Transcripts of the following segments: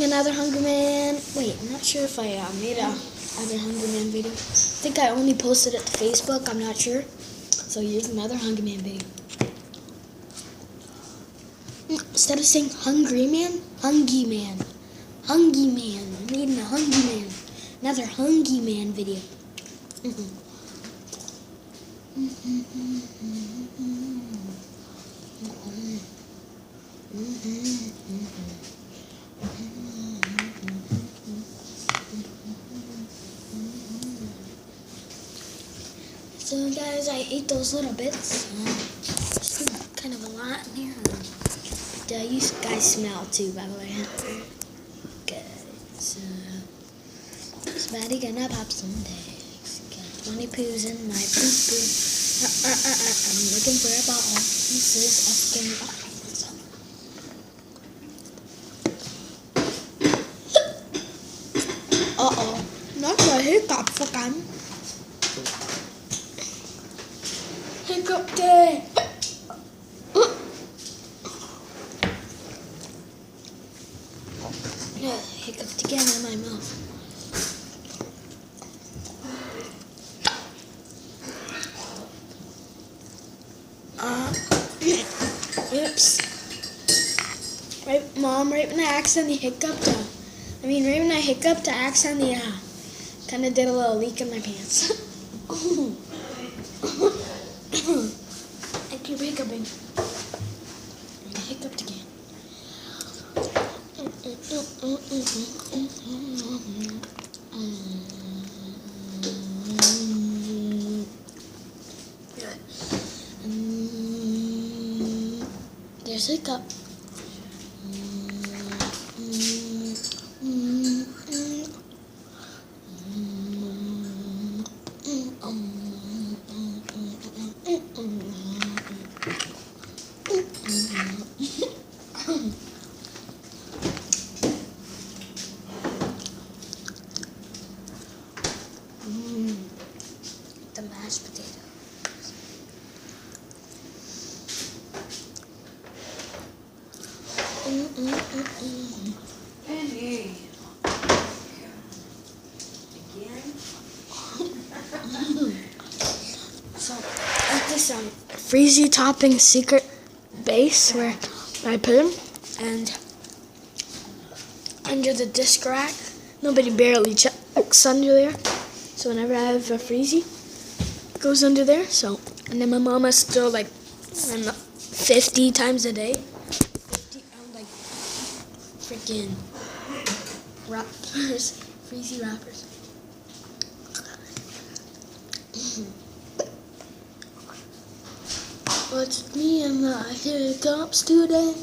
doing another Hunger Man. Wait, I'm not sure if I made another Hunger Man video. I think I only posted it to Facebook. I'm not sure. So here's another Hunger Man video. Instead of saying Hungry Man, Hungry Man. Hungry Man. I'm making a Hungry Man. Another Hungry Man video. So guys, I ate those little bits. There's kind of a lot in here. You guys smell too, by the way. Okay, so Maddie gonna pop some tags. Got 20 poos in my poo poo. I'm looking for a bottle. This is African bottles. Not a hiccup fucking. Hiccup day. Yeah, hiccuped again in my mouth. Oops. Right, Mom, right when I accidentally hiccuped, right when I hiccuped, I accidentally kind of did a little leak in my pants. I keep hiccuping. I hiccuped again. There's a cup. The mashed potato. Penny. Again? So, like this freezy topping secret base where I put them, and under the disc rack, nobody barely checks under there. So whenever I have a freezy, it goes under there. So, and then my mom has to throw like 50 times a day. 50 like freaking wrappers, freezy wrappers. What's me and my hiccups today?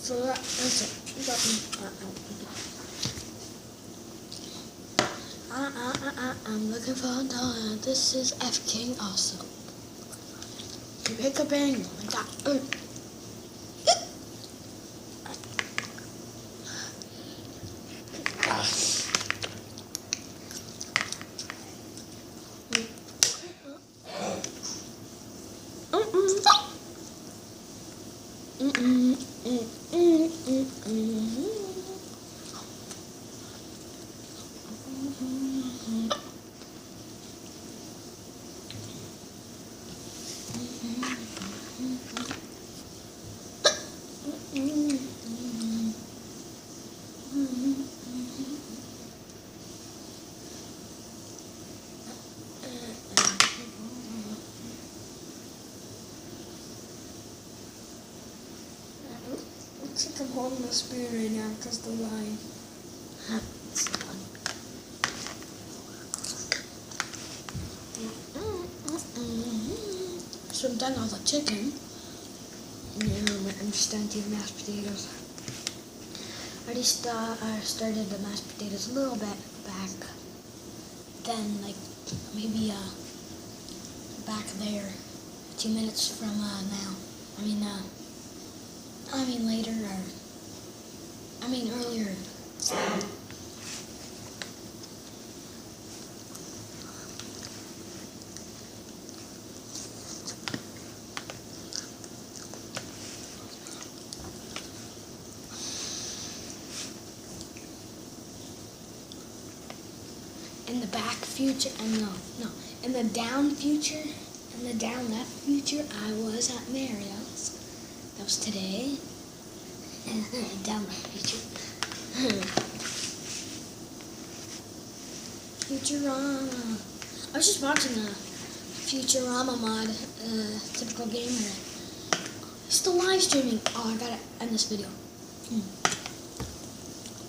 So that's it. I'm looking for a dollar. This is F-King awesome. You pick a bang like that. Looks like I'm holding a spoon right now because the line. So I'm done all the chicken. I'm just done to the mashed potatoes. I already started the mashed potatoes a little bit back then, like maybe back there, 2 minutes from now. I mean later, or I mean earlier. In the back future, in the down future, in the down left future, I was at Mario's. That was today. Down left future. Futurama. I was just watching a Futurama mod, typical gamer. Still live streaming. Oh, I gotta end this video.